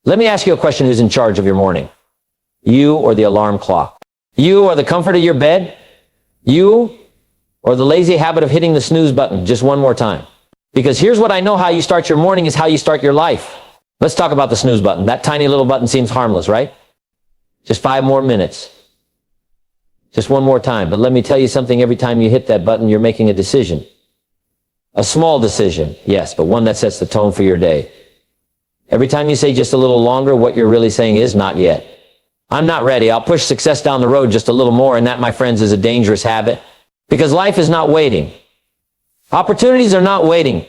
Let me ask you a question: who's in charge of your morning? You or the alarm clock? You or the comfort of your bed? You or the lazy habit of hitting the snooze button just one more time? Because here's what I know: how you start your morning is how you start your life. Let's talk about the snooze button. That tiny little button seems harmless, right? Just 5 more minutes. Just one more time. But let me tell you something: every time you hit that button, you're making a decision. A small decision, yes, but one that sets the tone for your day. Every time you say just a little longer, what you're really saying is not yet. I'm not ready. I'll push success down the road just a little more, and that, my friends, is a dangerous habit. Because life is not waiting. Opportunities are not waiting.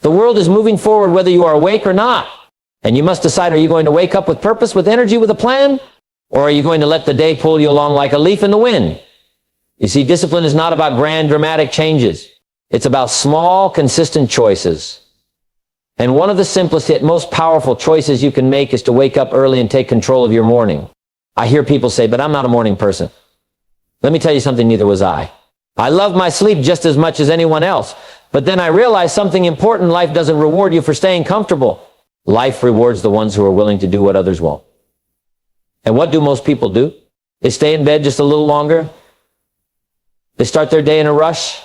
The world is moving forward whether you are awake or not. And you must decide, are you going to wake up with purpose, with energy, with a plan? Or are you going to let the day pull you along like a leaf in the wind? You see, discipline is not about grand, dramatic changes. It's about small, consistent choices. And one of the simplest yet most powerful choices you can make is to wake up early and take control of your morning. I hear people say, but I'm not a morning person. Let me tell you something, neither was I. I love my sleep just as much as anyone else. But then I realized something important: life doesn't reward you for staying comfortable. Life rewards the ones who are willing to do what others won't. And what do most people do? They stay in bed just a little longer. They start their day in a rush.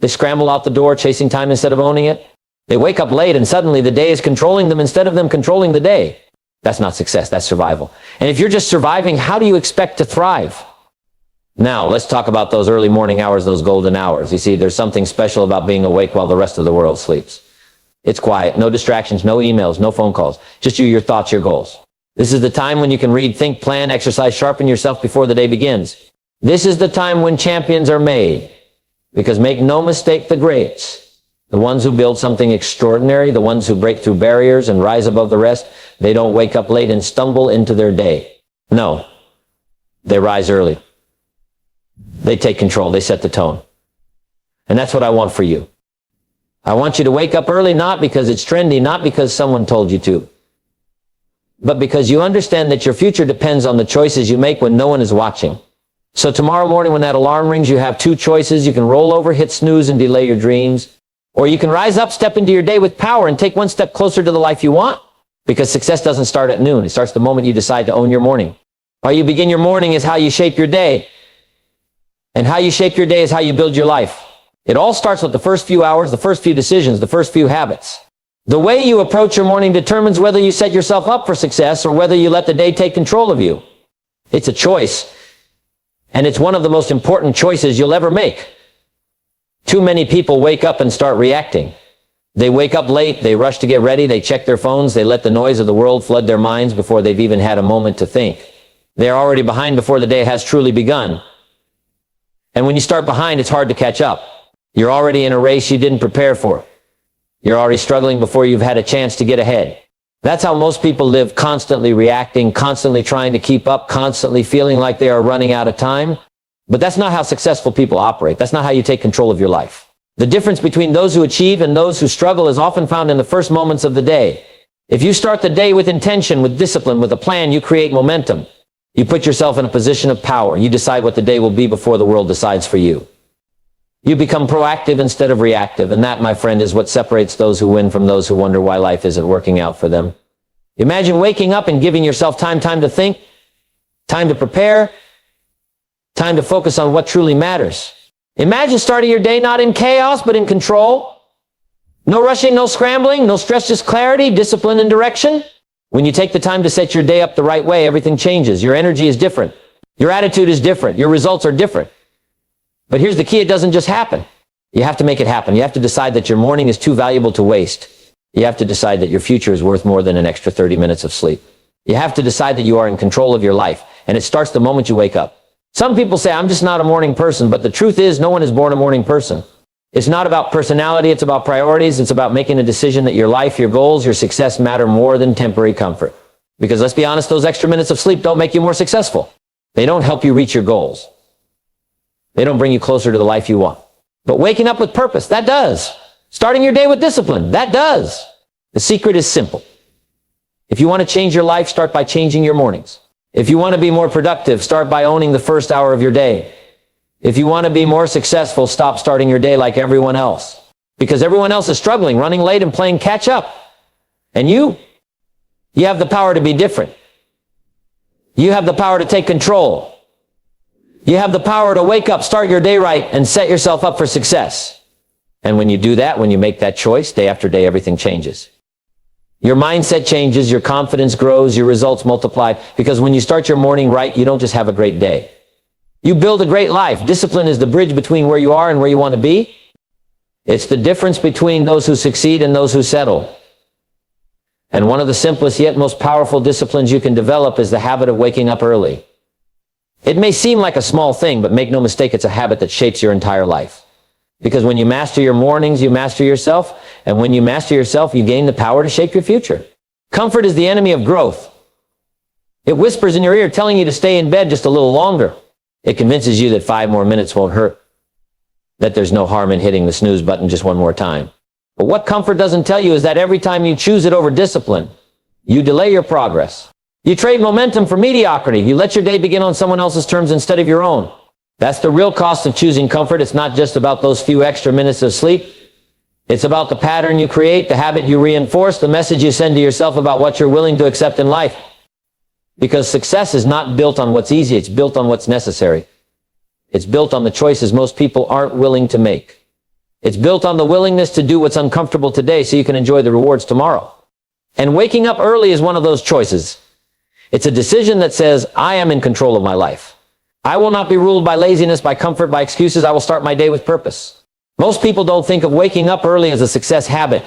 They scramble out the door, chasing time instead of owning it. They wake up late, and suddenly the day is controlling them instead of them controlling the day. That's not success, that's survival. And if you're just surviving, how do you expect to thrive? Now, let's talk about those early morning hours, those golden hours. You see, there's something special about being awake while the rest of the world sleeps. It's quiet, no distractions, no emails, no phone calls, just you, your thoughts, your goals. This is the time when you can read, think, plan, exercise, sharpen yourself before the day begins. This is the time when champions are made. Because make no mistake, the greats, the ones who build something extraordinary, the ones who break through barriers and rise above the rest, they don't wake up late and stumble into their day. No, they rise early. They take control. They set the tone. And that's what I want for you. I want you to wake up early, not because it's trendy, not because someone told you to, but because you understand that your future depends on the choices you make when no one is watching. So tomorrow morning when that alarm rings, you have 2 choices. You can roll over, hit snooze, and delay your dreams. Or you can rise up, step into your day with power, and take one step closer to the life you want. Because success doesn't start at noon. It starts the moment you decide to own your morning. How you begin your morning is how you shape your day. And how you shape your day is how you build your life. It all starts with the first few hours, the first few decisions, the first few habits. The way you approach your morning determines whether you set yourself up for success or whether you let the day take control of you. It's a choice. And it's one of the most important choices you'll ever make. Too many people wake up and start reacting. They wake up late, they rush to get ready, they check their phones, they let the noise of the world flood their minds before they've even had a moment to think. They're already behind before the day has truly begun. And when you start behind, it's hard to catch up. You're already in a race you didn't prepare for. You're already struggling before you've had a chance to get ahead. That's how most people live, constantly reacting, constantly trying to keep up, constantly feeling like they are running out of time. But that's not how successful people operate. That's not how you take control of your life. The difference between those who achieve and those who struggle is often found in the first moments of the day. If you start the day with intention, with discipline, with a plan, you create momentum. You put yourself in a position of power. You decide what the day will be before the world decides for you. You become proactive instead of reactive, and that, my friend, is what separates those who win from those who wonder why life isn't working out for them. Imagine waking up and giving yourself time to think, time to prepare, time to focus on what truly matters. Imagine starting your day not in chaos, but in control. No rushing, no scrambling, no stress, just clarity, discipline, and direction. When you take the time to set your day up the right way, everything changes. Your energy is different. Your attitude is different. Your results are different. But here's the key: it doesn't just happen. You have to make it happen. You have to decide that your morning is too valuable to waste. You have to decide that your future is worth more than an extra 30 minutes of sleep. You have to decide that you are in control of your life, and it starts the moment you wake up. Some people say, I'm just not a morning person, but the truth is, no one is born a morning person. It's not about personality, it's about priorities. It's about making a decision that your life, your goals, your success matter more than temporary comfort. Because let's be honest, those extra minutes of sleep don't make you more successful. They don't help you reach your goals. They don't bring you closer to the life you want. But waking up with purpose, that does. Starting your day with discipline, that does. The secret is simple. If you want to change your life, start by changing your mornings. If you want to be more productive, start by owning the first hour of your day. If you want to be more successful, stop starting your day like everyone else. Because everyone else is struggling, running late, and playing catch up. And you You have the power to be different. You have the power to take control. You have the power to wake up, start your day right, and set yourself up for success. And when you do that, when you make that choice, day after day, everything changes. Your mindset changes, your confidence grows, your results multiply. Because when you start your morning right, you don't just have a great day. You build a great life. Discipline is the bridge between where you are and where you want to be. It's the difference between those who succeed and those who settle. And one of the simplest yet most powerful disciplines you can develop is the habit of waking up early. It may seem like a small thing, but make no mistake, it's a habit that shapes your entire life. Because when you master your mornings, you master yourself. And when you master yourself, you gain the power to shape your future. Comfort is the enemy of growth. It whispers in your ear, telling you to stay in bed just a little longer. It convinces you that 5 more minutes won't hurt, that there's no harm in hitting the snooze button just one more time. But what comfort doesn't tell you is that every time you choose it over discipline, you delay your progress. You trade momentum for mediocrity. You let your day begin on someone else's terms instead of your own. That's the real cost of choosing comfort. It's not just about those few extra minutes of sleep. It's about the pattern you create, the habit you reinforce, the message you send to yourself about what you're willing to accept in life. Because success is not built on what's easy, it's built on what's necessary. It's built on the choices most people aren't willing to make. It's built on the willingness to do what's uncomfortable today so you can enjoy the rewards tomorrow. And waking up early is one of those choices. It's a decision that says, I am in control of my life. I will not be ruled by laziness, by comfort, by excuses. I will start my day with purpose. Most people don't think of waking up early as a success habit.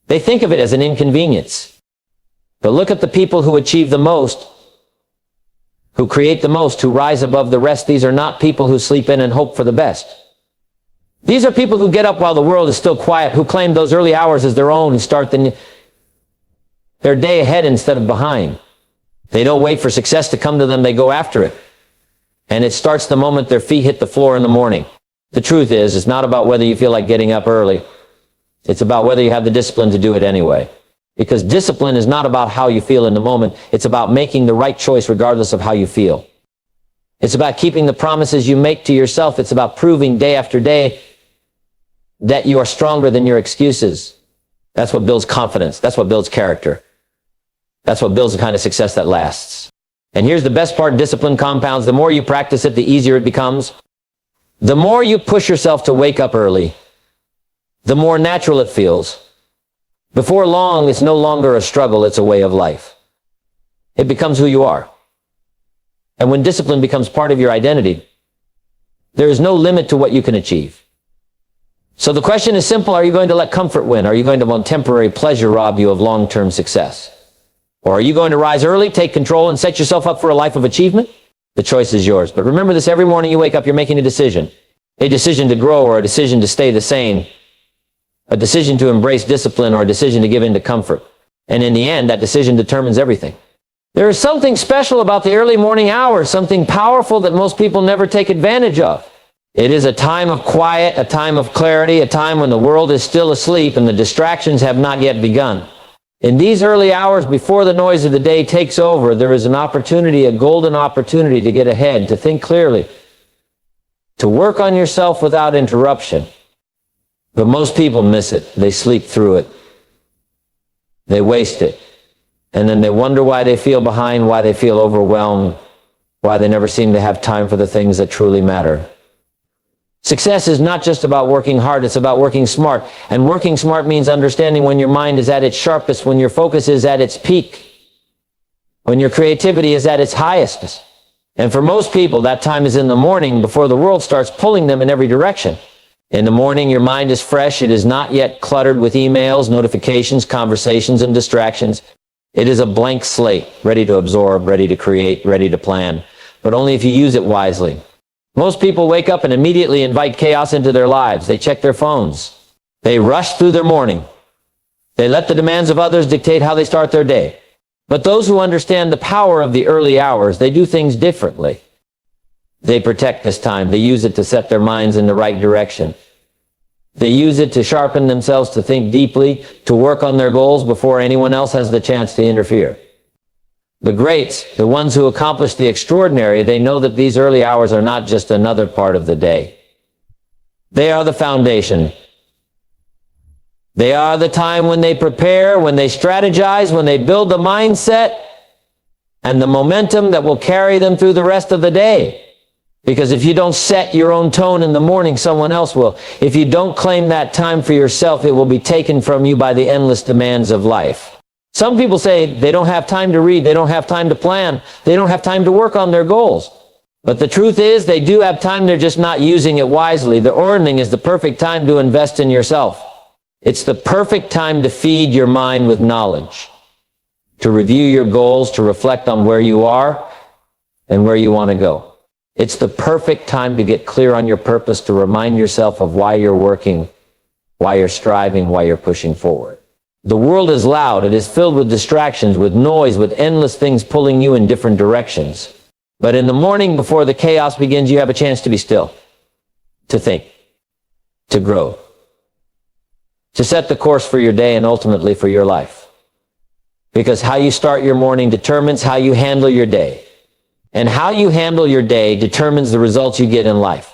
They think of it as an inconvenience. But look at the people who achieve the most, who create the most, who rise above the rest. These are not people who sleep in and hope for the best. These are people who get up while the world is still quiet, who claim those early hours as their own and start their day ahead instead of behind. They don't wait for success to come to them, they go after it. And it starts the moment their feet hit the floor in the morning. The truth is, it's not about whether you feel like getting up early. It's about whether you have the discipline to do it anyway. Because discipline is not about how you feel in the moment. It's about making the right choice regardless of how you feel. It's about keeping the promises you make to yourself. It's about proving day after day that you are stronger than your excuses. That's what builds confidence. That's what builds character. That's what builds the kind of success that lasts. And here's the best part: discipline compounds. The more you practice it, the easier it becomes. The more you push yourself to wake up early, the more natural it feels. Before long, it's no longer a struggle, it's a way of life. It becomes who you are. And when discipline becomes part of your identity, there is no limit to what you can achieve. So the question is simple: are you going to let comfort win? Are you going to let temporary pleasure rob you of long-term success? Or are you going to rise early, take control, and set yourself up for a life of achievement? The choice is yours. But remember this: every morning you wake up, you're making a decision to grow or a decision to stay the same, a decision to embrace discipline or a decision to give in to comfort. And in the end, that decision determines everything. There is something special about the early morning hours, something powerful that most people never take advantage of. It is a time of quiet, a time of clarity, a time when the world is still asleep and the distractions have not yet begun. In these early hours before the noise of the day takes over, there is an opportunity, a golden opportunity to get ahead, to think clearly, to work on yourself without interruption. But most people miss it. They sleep through it. They waste it. And then they wonder why they feel behind, why they feel overwhelmed, why they never seem to have time for the things that truly matter. Success is not just about working hard, it's about working smart. And working smart means understanding when your mind is at its sharpest, when your focus is at its peak, when your creativity is at its highest. And for most people, that time is in the morning before the world starts pulling them in every direction. In the morning, your mind is fresh. It is not yet cluttered with emails, notifications, conversations, and distractions. It is a blank slate, ready to absorb, ready to create, ready to plan, but only if you use it wisely. Most people wake up and immediately invite chaos into their lives. They check their phones. They rush through their morning. They let the demands of others dictate how they start their day. But those who understand the power of the early hours, they do things differently. They protect this time. They use it to set their minds in the right direction. They use it to sharpen themselves, to think deeply, to work on their goals before anyone else has the chance to interfere. The greats, the ones who accomplish the extraordinary, they know that these early hours are not just another part of the day. They are the foundation. They are the time when they prepare, when they strategize, when they build the mindset and the momentum that will carry them through the rest of the day. Because if you don't set your own tone in the morning, someone else will. If you don't claim that time for yourself, it will be taken from you by the endless demands of life. Some people say they don't have time to read, they don't have time to plan, they don't have time to work on their goals. But the truth is, they do have time, they're just not using it wisely. The morning is the perfect time to invest in yourself. It's the perfect time to feed your mind with knowledge, to review your goals, to reflect on where you are and where you want to go. It's the perfect time to get clear on your purpose, to remind yourself of why you're working, why you're striving, why you're pushing forward. The world is loud. It is filled with distractions, with noise, with endless things pulling you in different directions. But in the morning before the chaos begins, you have a chance to be still, to think, to grow, to set the course for your day and ultimately for your life. Because how you start your morning determines how you handle your day. And how you handle your day determines the results you get in life.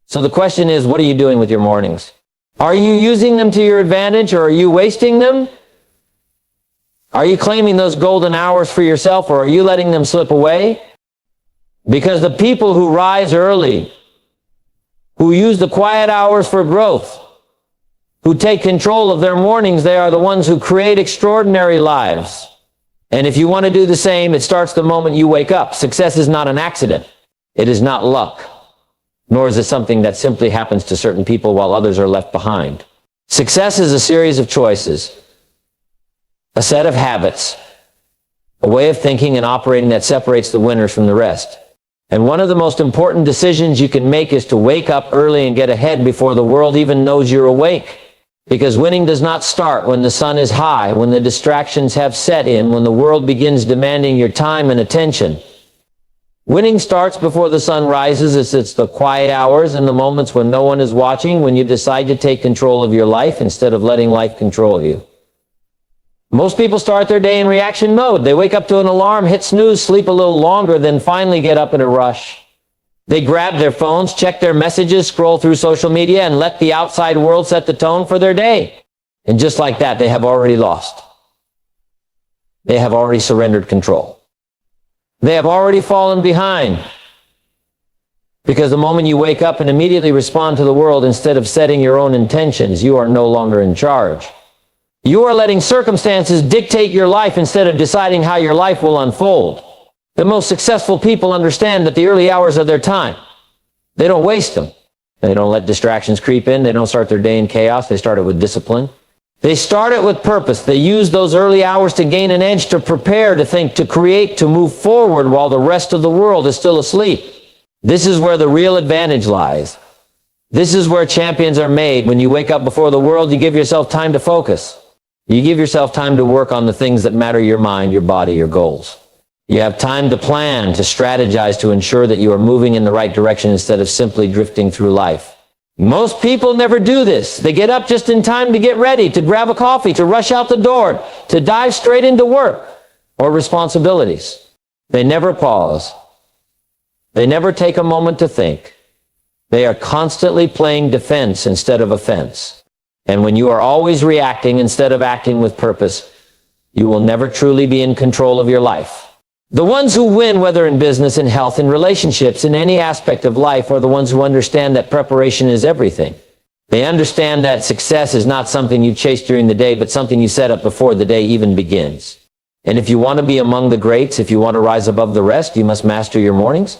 So the question is, what are you doing with your mornings? Are you using them to your advantage, or are you wasting them? Are you claiming those golden hours for yourself, or are you letting them slip away? Because the people who rise early, who use the quiet hours for growth, who take control of their mornings, they are the ones who create extraordinary lives. And if you want to do the same, it starts the moment you wake up. Success is not an accident. It is not luck. Nor is it something that simply happens to certain people while others are left behind. Success is a series of choices, a set of habits, a way of thinking and operating that separates the winners from the rest. And one of the most important decisions you can make is to wake up early and get ahead before the world even knows you're awake. Because winning does not start when the sun is high, when the distractions have set in, when the world begins demanding your time and attention. Winning starts before the sun rises. It's the quiet hours and the moments when no one is watching, when you decide to take control of your life instead of letting life control you. Most people start their day in reaction mode. They wake up to an alarm, hit snooze, sleep a little longer, then finally get up in a rush. They grab their phones, check their messages, scroll through social media, and let the outside world set the tone for their day. And just like that, they have already lost. They have already surrendered control. They have already fallen behind. Because the moment you wake up and immediately respond to the world instead of setting your own intentions, you are no longer in charge. You are letting circumstances dictate your life instead of deciding how your life will unfold. The most successful people understand that the early hours of their time, they don't waste them. They don't let distractions creep in. They don't start their day in chaos. They start it with discipline. They start it with purpose. They use those early hours to gain an edge, to prepare, to think, to create, to move forward while the rest of the world is still asleep. This is where the real advantage lies. This is where champions are made. When you wake up before the world, you give yourself time to focus. You give yourself time to work on the things that matter: your mind, your body, your goals. You have time to plan, to strategize, to ensure that you are moving in the right direction instead of simply drifting through life. Most people never do this. They get up just in time to get ready, to grab a coffee, to rush out the door, to dive straight into work or responsibilities. They never pause. They never take a moment to think. They are constantly playing defense instead of offense. And when you are always reacting instead of acting with purpose, you will never truly be in control of your life. The ones who win, whether in business, in health, in relationships, in any aspect of life, are the ones who understand that preparation is everything. They understand that success is not something you chase during the day, but something you set up before the day even begins. And if you want to be among the greats, if you want to rise above the rest, you must master your mornings.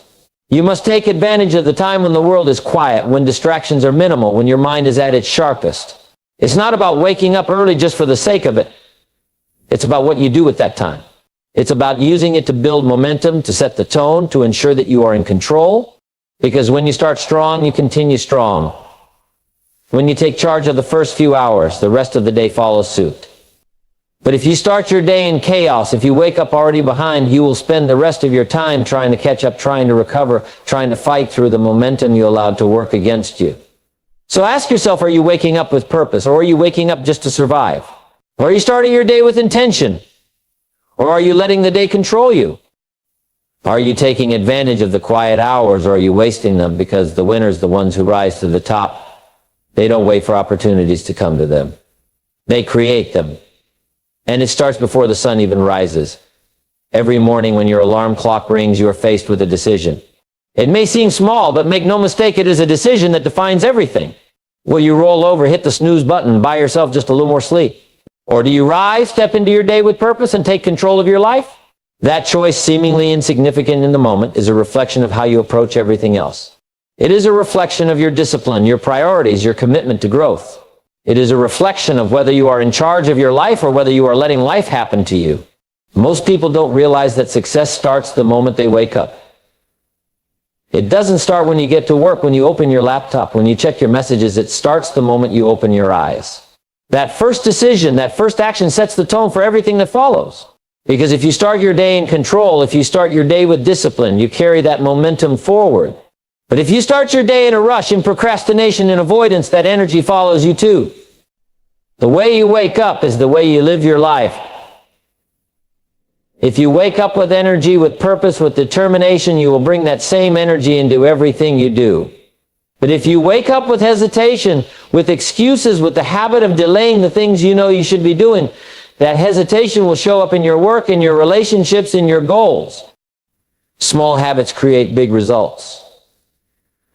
You must take advantage of the time when the world is quiet, when distractions are minimal, when your mind is at its sharpest. It's not about waking up early just for the sake of it. It's about what you do with that time. It's about using it to build momentum, to set the tone, to ensure that you are in control. Because when you start strong, you continue strong. When you take charge of the first few hours, the rest of the day follows suit. But if you start your day in chaos, if you wake up already behind, you will spend the rest of your time trying to catch up, trying to recover, trying to fight through the momentum you allowed to work against you. So ask yourself, are you waking up with purpose, or are you waking up just to survive? Or are you starting your day with intention? Or are you letting the day control you? Are you taking advantage of the quiet hours, or are you wasting them? Because the winners, the ones who rise to the top, they don't wait for opportunities to come to them. They create them. And it starts before the sun even rises. Every morning when your alarm clock rings, you are faced with a decision. It may seem small, but make no mistake, it is a decision that defines everything. Will you roll over, hit the snooze button, and buy yourself just a little more sleep? Or do you rise, step into your day with purpose, and take control of your life? That choice, seemingly insignificant in the moment, is a reflection of how you approach everything else. It is a reflection of your discipline, your priorities, your commitment to growth. It is a reflection of whether you are in charge of your life or whether you are letting life happen to you. Most people don't realize that success starts the moment they wake up. It doesn't start when you get to work, when you open your laptop, when you check your messages. It starts the moment you open your eyes. That first decision, that first action sets the tone for everything that follows. Because if you start your day in control, if you start your day with discipline, you carry that momentum forward. But if you start your day in a rush, in procrastination, in avoidance, that energy follows you too. The way you wake up is the way you live your life. If you wake up with energy, with purpose, with determination, you will bring that same energy into everything you do. But if you wake up with hesitation, with excuses, with the habit of delaying the things you know you should be doing, that hesitation will show up in your work, in your relationships, in your goals. Small habits create big results.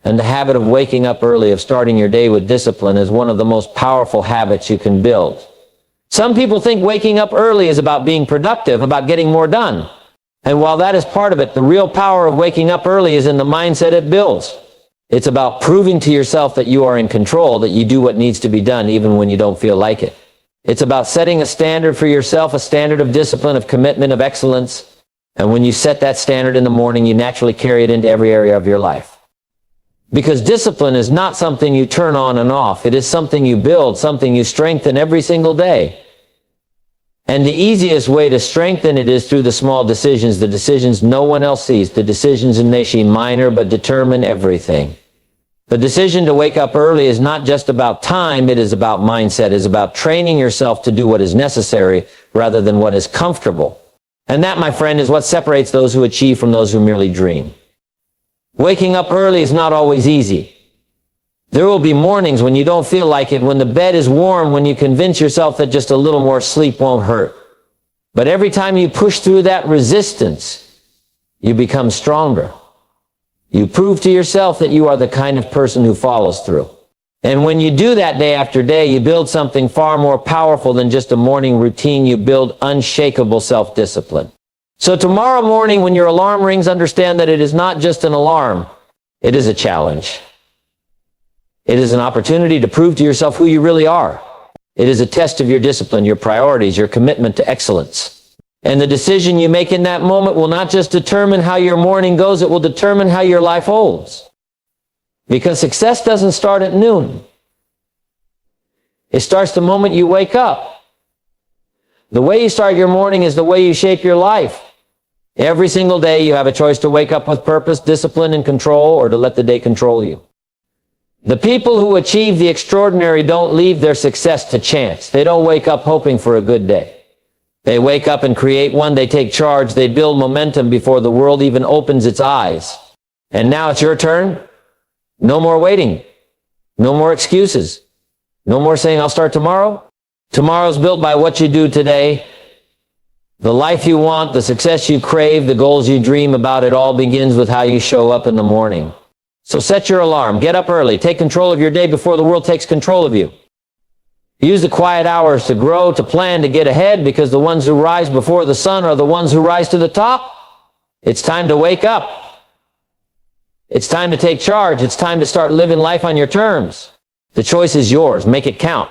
And the habit of waking up early, of starting your day with discipline, is one of the most powerful habits you can build. Some people think waking up early is about being productive, about getting more done. And while that is part of it, the real power of waking up early is in the mindset it builds. It's about proving to yourself that you are in control, that you do what needs to be done even when you don't feel like it. It's about setting a standard for yourself, a standard of discipline, of commitment, of excellence. And when you set that standard in the morning, you naturally carry it into every area of your life. Because discipline is not something you turn on and off. It is something you build, something you strengthen every single day. And the easiest way to strengthen it is through the small decisions, the decisions no one else sees, the decisions and they seem minor but determine everything. The decision to wake up early is not just about time, it is about mindset. It is about training yourself to do what is necessary rather than what is comfortable. And that, my friend, is what separates those who achieve from those who merely dream. Waking up early is not always easy. There will be mornings when you don't feel like it, when the bed is warm, when you convince yourself that just a little more sleep won't hurt. But every time you push through that resistance, you become stronger. You prove to yourself that you are the kind of person who follows through. And when you do that day after day, you build something far more powerful than just a morning routine. You build unshakable self-discipline. So tomorrow morning when your alarm rings, understand that it is not just an alarm. It is a challenge. It is an opportunity to prove to yourself who you really are. It is a test of your discipline, your priorities, your commitment to excellence. And the decision you make in that moment will not just determine how your morning goes, it will determine how your life holds. Because success doesn't start at noon. It starts the moment you wake up. The way you start your morning is the way you shape your life. Every single day you have a choice to wake up with purpose, discipline, and control, or to let the day control you. The people who achieve the extraordinary don't leave their success to chance. They don't wake up hoping for a good day. They wake up and create one. They take charge. They build momentum before the world even opens its eyes. And now it's your turn. No more waiting. No more excuses. No more saying, I'll start tomorrow. Tomorrow's built by what you do today. The life you want, the success you crave, the goals you dream about, it all begins with how you show up in the morning. So set your alarm. Get up early. Take control of your day before the world takes control of you. Use the quiet hours to grow, to plan, to get ahead, because the ones who rise before the sun are the ones who rise to the top. It's time to wake up. It's time to take charge. It's time to start living life on your terms. The choice is yours. Make it count.